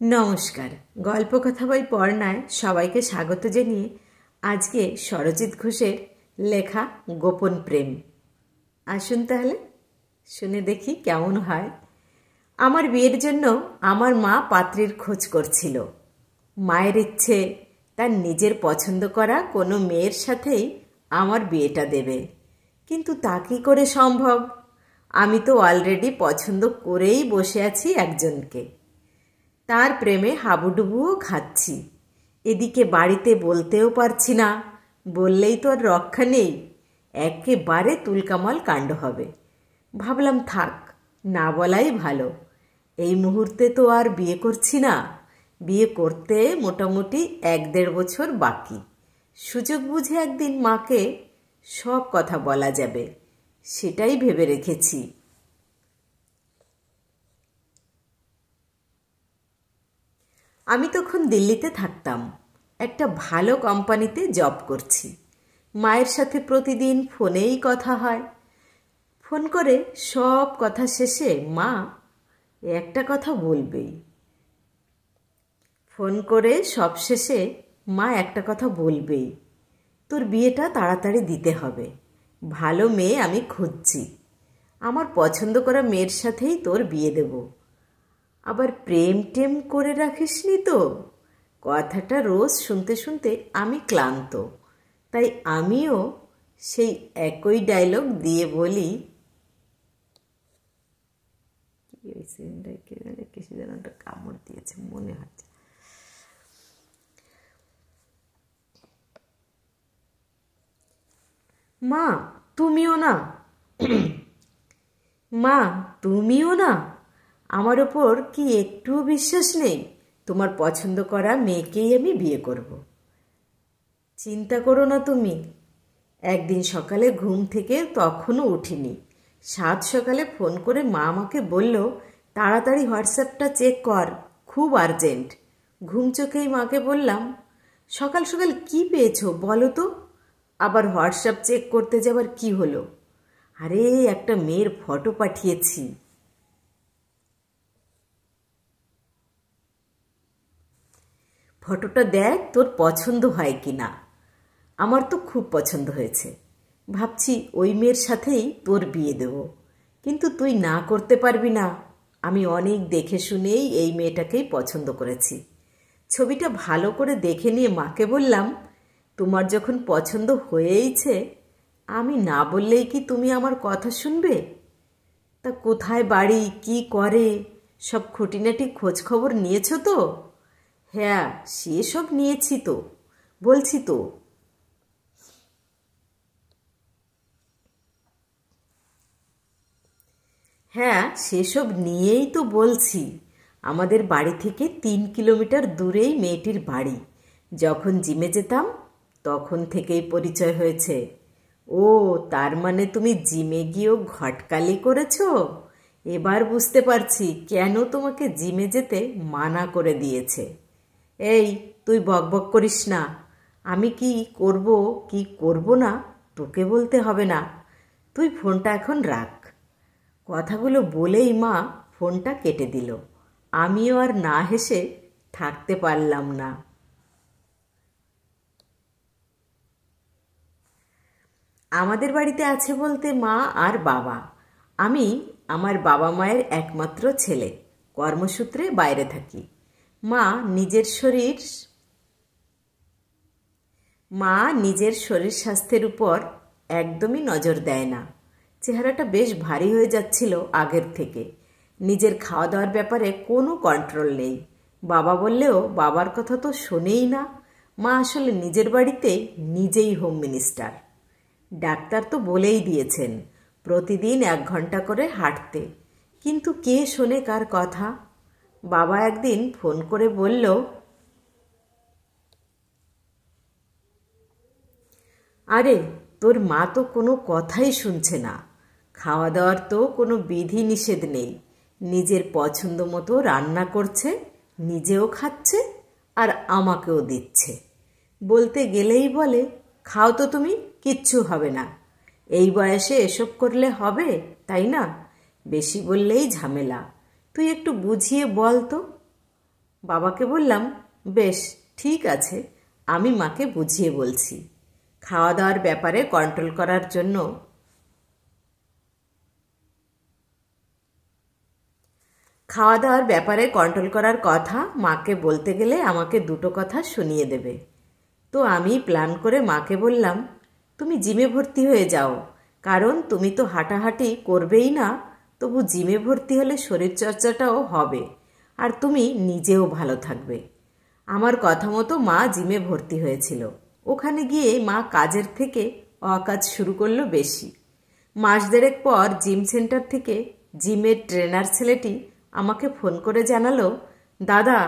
নমস্কার। গল্পকথা বই পড়নায় সবাইকে স্বাগত জানিয়ে আজকে সরজিৎ ঘোষের লেখা গোপন প্রেম। আসুন তাহলে শুনে দেখি কেমন হয়। আমার বিয়ের জন্য আমার মা পাত্রীর খোঁজ করছিল। মায়ের ইচ্ছে তার নিজের পছন্দ করা কোনো মেয়ের সাথেই আমার বিয়েটা দেবে, কিন্তু তা কী করে সম্ভব? আমি তো অলরেডি পছন্দ করেই বসে আছি একজনকে। তার প্রেমে হাবুডুবুও খাচ্ছি। এদিকে বাড়িতে বলতেও পারছি না, বললেই তো আর রক্ষা নেই, একেবারে তুলকামাল কাণ্ড হবে। ভাবলাম থাক, না বলাই ভালো। এই মুহূর্তে তো আর বিয়ে করছি না, বিয়ে করতে মোটামুটি 1-1.5 বছর বাকি। সুযোগ বুঝে একদিন মাকে সব কথা বলা যাবে, সেটাই ভেবে রেখেছি। আমি তখন দিল্লিতে থাকতাম, একটা ভালো কোম্পানিতে জব করছি। মায়ের সাথে প্রতিদিন ফোনেই কথা হয়। ফোন করে সব কথা শেষে মা একটা কথা বলবেই। ফোন করে সব শেষে মা একটা কথা বলবেই, তোর বিয়েটা তাড়াতাড়ি দিতে হবে, ভালো মেয়ে আমি খুঁজছি, আমার পছন্দ করা মেয়ের সাথেই তোর বিয়ে দেব। আবার প্রেম টেম করে রাখিসনি তো? কথাটা রোজ শুনতে শুনতে আমি ক্লান্ত, তাই আমিও সেই একই ডায়লগ দিয়ে বলি, কিছু যেন একটা কামড় দিয়েছে মনে হচ্ছে। মা তুমিও না, মা তুমিও না, আমার ওপর কি একটুও বিশ্বাস নেই? তোমার পছন্দ করা মেয়েকেই আমি বিয়ে করব। চিন্তা করো না তুমি। একদিন সকালে ঘুম থেকে তখনও উঠিনি, 7 সকালে ফোন করে মা আমাকে বলল, তাড়াতাড়ি হোয়াটসঅ্যাপটা চেক কর, খুব আর্জেন্ট। ঘুম চোখেই মাকে বললাম, সকাল সকাল কি পেয়েছো বলো তো? আবার হোয়াটসঅ্যাপ চেক করতে যাবার কি হলো? আরে একটা মেয়ের ফটো পাঠিয়েছি। ফটোটা দেখ তোর পছন্দ হয় কি না। আমার তো খুব পছন্দ হয়েছে, ভাবছি ওই মেয়ের সাথেই তোর বিয়ে দেব। কিন্তু তুই না করতে পারবি না, আমি অনেক দেখে শুনেই এই মেয়েটাকেই পছন্দ করেছি। ছবিটা ভালো করে দেখে নিয়ে মাকে বললাম, তোমার যখন পছন্দ হয়েইছে, আমি না বললেই কি তুমি আমার কথা শুনবে? তা কোথায় বাড়ি, কি করে, সব খুঁটিনাটি খোঁজ খবর নিয়েছ তো? হ্যাঁ সেসব নিয়েছি তো, বলছি তো। হ্যাঁ সেসব নিয়েই তো বলছি। আমাদের বাড়ি থেকে 3 কিলোমিটার দূরেই মেয়েটির বাড়ি। যখন জিমে যেতাম তখন থেকেই পরিচয় হয়েছে। ও, তার মানে তুমি জিমে গিয়েও ঘটকালি করেছ? এবার বুঝতে পারছি কেন তোমাকে জিমে যেতে মানা করে দিয়েছে। এই তুই বকবক করিস না, আমি কি করব কি করব না তোকে বলতে হবে না। তুই ফোনটা এখন রাখ। কথাগুলো বলেই মা ফোনটা কেটে দিল। আমিও আর না হেসে থাকতে পারলাম না। আমাদের বাড়িতে আছে বলতে মা আর বাবা। আমি আমার বাবা মায়ের একমাত্র ছেলে, কর্মসূত্রে বাইরে থাকি। মা নিজের শরীর মা নিজের শরীর স্বাস্থ্যের উপর একদমই নজর দেয় না। চেহারাটা বেশ ভারী হয়ে যাচ্ছিল আগের থেকে। নিজের খাওয়া দাওয়ার ব্যাপারে কোনো কন্ট্রোল নেই। বাবা বললেও বাবার কথা তো শোনেই না। মা আসলে নিজের বাড়িতে নিজেই হোম মিনিস্টার। ডাক্তার তো বলেই দিয়েছেন প্রতিদিন 1 ঘন্টা করে হাঁটতে, কিন্তু কে শোনে কার কথা? বাবা একদিন ফোন করে বলল, আরে তোর মা তো কোনো কথাই শুনছে না, খাওয়া দাওয়ার তো কোনো বিধি নিষেধ নেই, নিজের পছন্দ মতো রান্না করছে, নিজেও খাচ্ছে আর আমাকেও দিচ্ছে। বলতে গেলেই বলে, খাও তো তুমি, কিচ্ছু হবে না। এই বয়সে এসব করলে হবে, তাই না? বেশি বললেই ঝামেলা। তুই একটু বুঝিয়ে বল তো। বাবাকে বললাম, বেশ ঠিক আছে, আমি মাকে বুঝিয়ে বলছি। খাওয়া দাওয়ার ব্যাপারে কন্ট্রোল করার জন্য কথা মাকে বলতে গেলে আমাকে দুটো কথা শুনিয়ে দেবে। তো আমি প্ল্যান করে মাকে বললাম, তুমি জিমে ভর্তি হয়ে যাও, কারণ তুমি তো হাঁটাহাঁটি করবেই না, তবু জিমে ভর্তি হলে শরীরচর্চাটাও হবে আর তুমি নিজেও ভালো থাকবে। আমার কথা মতো মা জিমে ভর্তি হয়েছিল। ওখানে গিয়ে মা কাজের থেকে অকাজ শুরু করলো বেশি। মাস দেড়েক পর জিম সেন্টার থেকে জিমের ট্রেনার ছেলেটি আমাকে ফোন করে জানালো, দাদা,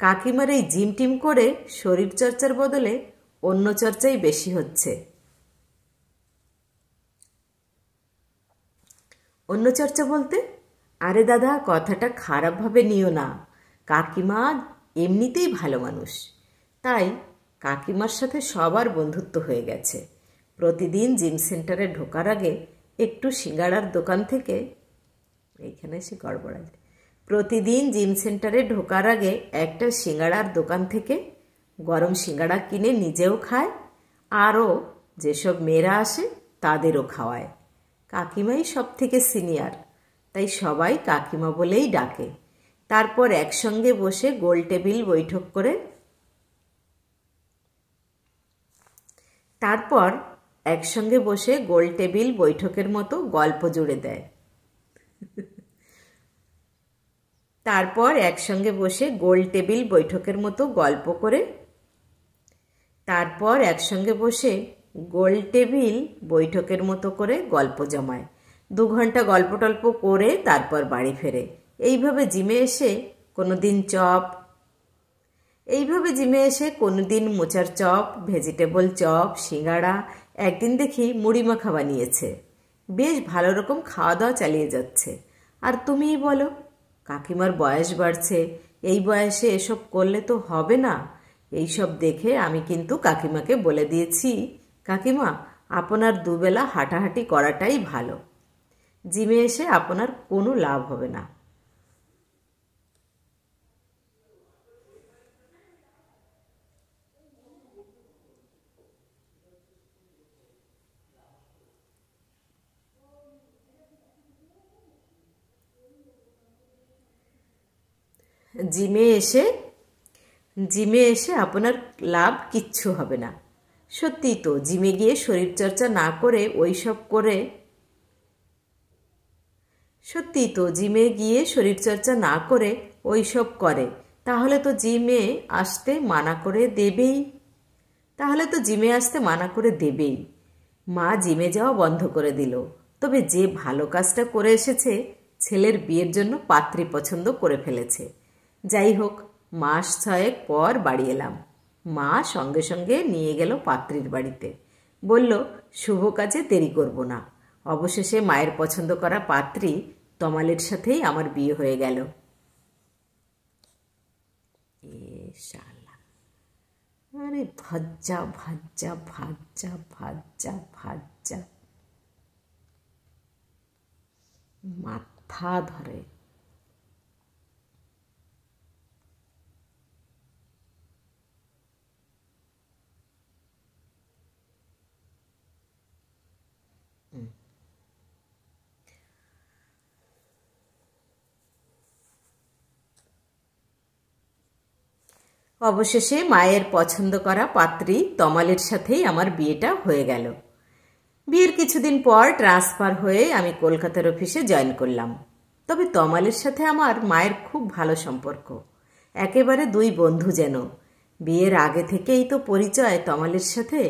কাকিমার এই জিম টিম করে শরীরচর্চার বদলে অন্য চর্চাই বেশি হচ্ছে। অন্য চর্চা বলতে? আরে দাদা, কথাটা খারাপভাবে নিও না। কাকিমা এমনিতেই ভালো মানুষ, তাই কাকিমার সাথে সবার বন্ধুত্ব হয়ে গেছে। প্রতিদিন জিম সেন্টারে ঢোকার আগে একটু সিঙ্গাড়ার দোকান থেকে প্রতিদিন জিম সেন্টারে ঢোকার আগে একটা সিঙ্গাড়ার দোকান থেকে গরম সিঙ্গাড়া কিনে নিজেও খায়, আরও যেসব মেয়েরা আসে তাদেরও খাওয়ায়। কাকিমাই সব থেকে সিনিয়র, তাই সবাই কাকিমা বলেই ডাকে। তারপর একসঙ্গে বসে গোল টেবিল বৈঠক করে গোল টেবিল বৈঠকের মতো গল্প জুড়ে দেয়। তারপর একসঙ্গে বসে গোল টেবিল বৈঠকের মতো করে গল্প জমায়। 2 ঘন্টা গল্প টল্প করে তারপর বাড়ি ফেরে। এইভাবে জিমে এসে কোনোদিন মোচার চপ, ভেজিটেবল চপ, সিঙ্গাড়া, একদিন দেখি মুড়ি মাখা বানিয়েছে। বেশ ভালো রকম খাওয়া দাওয়া চালিয়ে যাচ্ছে। আর তুমিই বলো, কাকিমার বয়স বাড়ছে, এই বয়সে এসব করলে তো হবে না। এইসব দেখে আমি কিন্তু কাকিমাকে বলে দিয়েছি, কাকিমা, আপনার দুবেলা হাঁটাহাঁটি করাটাই ভালো। জিমে এসে আপনার কোনো লাভ হবে না। জিমে এসে আপনার লাভ কিচ্ছু হবে না। সত্যিই তো, জিমে গিয়ে শরীরচর্চা না করে ওইসব করে, তাহলে তো জিমে আসতে মানা করে দেবেই। মা জিমে যাওয়া বন্ধ করে দিল। তবে যে ভালো কাজটা করে এসেছে, ছেলের বিয়ের জন্য পাত্রী পছন্দ করে ফেলেছে। যাই হোক, মাস 6 পর বাড়ি এলাম। মা সঙ্গে সঙ্গে নিয়ে গেল পাত্রীর বাড়িতে। বলল, শুভ কাজে দেরি করব না। অবশেষে মায়ের পছন্দ করা পাত্রী তমালের সাথেই আমার বিয়ে হয়ে গেল। আরে ভাজ্জা ভাজ্জা ভাজ্জা ভাজ্জা ভাজ্জা, মাথা ধরে। অবশেষে মায়ের পছন্দ করা পাত্রী তমালের সাথেই আমার বিয়েটা হয়ে গেল। বিয়ের কিছুদিন পর ট্রান্সফার হয়ে আমি কলকাতার অফিসে জয়েন করলাম। তবে তমালের সাথে আমার মায়ের খুব ভালো সম্পর্ক, একেবারে 2 বন্ধু যেন। বিয়ের আগে থেকেই তো পরিচয় তমালের সাথে,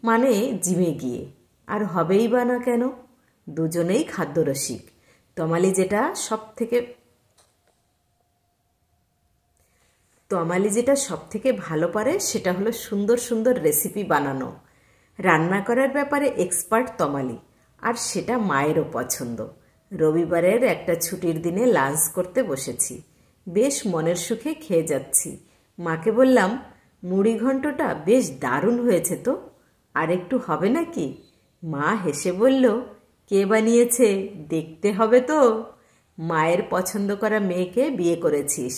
মানে জিমে গিয়ে। আর হবেই বা না কেন, দুজনেই খাদ্যরসিক। তমালি যেটা সব থেকে ভালো পারে সেটা হলো সুন্দর সুন্দর রেসিপি বানানো। রান্না করার ব্যাপারে এক্সপার্ট তমালি, আর সেটা মায়েরও পছন্দ। রবিবারের একটা ছুটির দিনে লাঞ্চ করতে বসেছি। বেশ মনের সুখে খেয়ে যাচ্ছি। মাকে বললাম, মুড়ি ঘন্টটা বেশ দারুণ হয়েছে তো, আর একটু হবে নাকি? মা হেসে বলল, কে বানিয়েছে দেখতে হবে তো। মায়ের পছন্দ করা মেয়েকে বিয়ে করেছিস,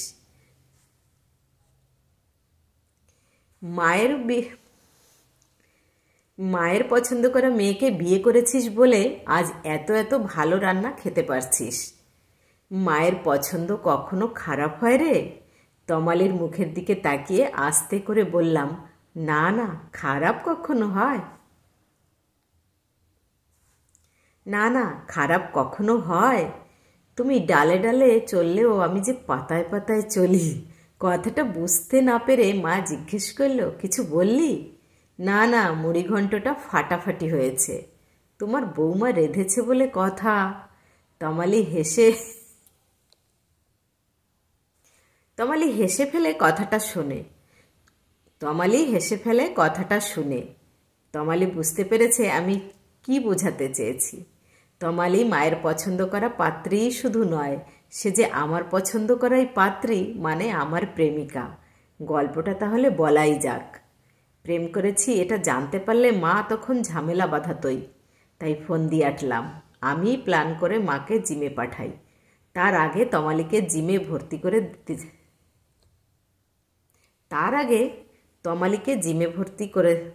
মায়ের পছন্দ করা মেয়েকে বিয়ে করেছিস বলে আজ এত এত ভালো রান্না খেতে পারছিস। মায়ের পছন্দ কখনো খারাপ হয় রে? তমালির মুখের দিকে তাকিয়ে আস্তে করে বললাম, না না, খারাপ কখনো হয়? না না, খারাপ কখনো হয়? তুমি ডালে ডালে চললেও আমি যে পাতায় পাতায় চলি। কথাটা বুঝতে না পেরে মা জিজ্ঞেস করলো, কিছু বললি? না না, মুড়িঘণ্টটা ফাটাফাটি হয়েছে। তোমার বৌমা রেঁধেছে বলে কথা। তমালি হেসে তমালি হেসে ফেলে কথাটা শুনে তমালি বুঝতে পেরেছে আমি কি বোঝাতে চেয়েছি। তমালি মায়ের পছন্দ করা পাত্রীই শুধু নয়, সে যে আমার পছন্দ করাই পাত্রী, মানে আমার প্রেমিকা। গল্পটা তাহলে বলাই যাক। প্রেম করেছি এটা জানতে পারলে মা তখন ঝামেলা বাঁধাতই। তাই ফোন দিয়ে আটলাম। আমি প্ল্যান করে মাকে জিমে পাঠাই। তার আগে তমালিকে জিমে ভর্তি করে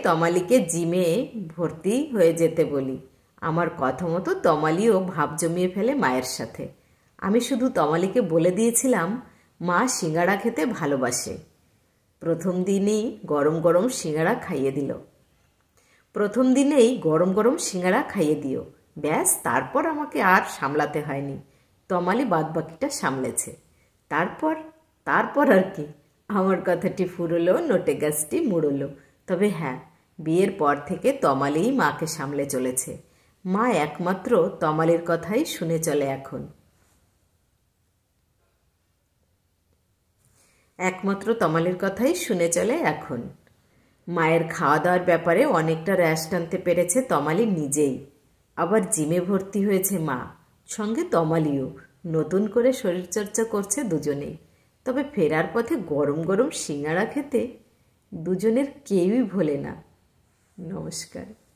তমালিকে জিমে ভর্তি হয়ে যেতে বলি। আমার কথা মতো তমালিও ভাব জমিয়ে ফেলে মায়ের সাথে। আমি শুধু তমালিকে বলে দিয়েছিলাম মা সিঙ্গাড়া খেতে ভালোবাসে। প্রথম দিনেই গরম গরম সিঙ্গাড়া খাইয়ে দিও। ব্যাস, তারপর আমাকে আর সামলাতে হয়নি। তমালি বাদবাকিটা সামলেছে। তারপর আর কি? আমার কথাটি ফুরলো, নোটে গাছটি মুড়লো। তবে হ্যাঁ, বিয়ের পর থেকে তমালিই মাকে সামলে চলেছে। মা একমাত্র তমালির কথাই শুনে চলে এখন। মায়ের খাওয়া দাওয়ার ব্যাপারে অনেকটা র্যাশ টানতে পেরেছে তমালি নিজেই। আবার জিমে ভর্তি হয়েছে মা, সঙ্গে তমালিও। নতুন করে শরীরচর্চা করছে দুজনেই। তবে ফেরার পথে গরম গরম সিঙ্গাড়া খেতে দুজনের কেউই ভোলে না। নমস্কার।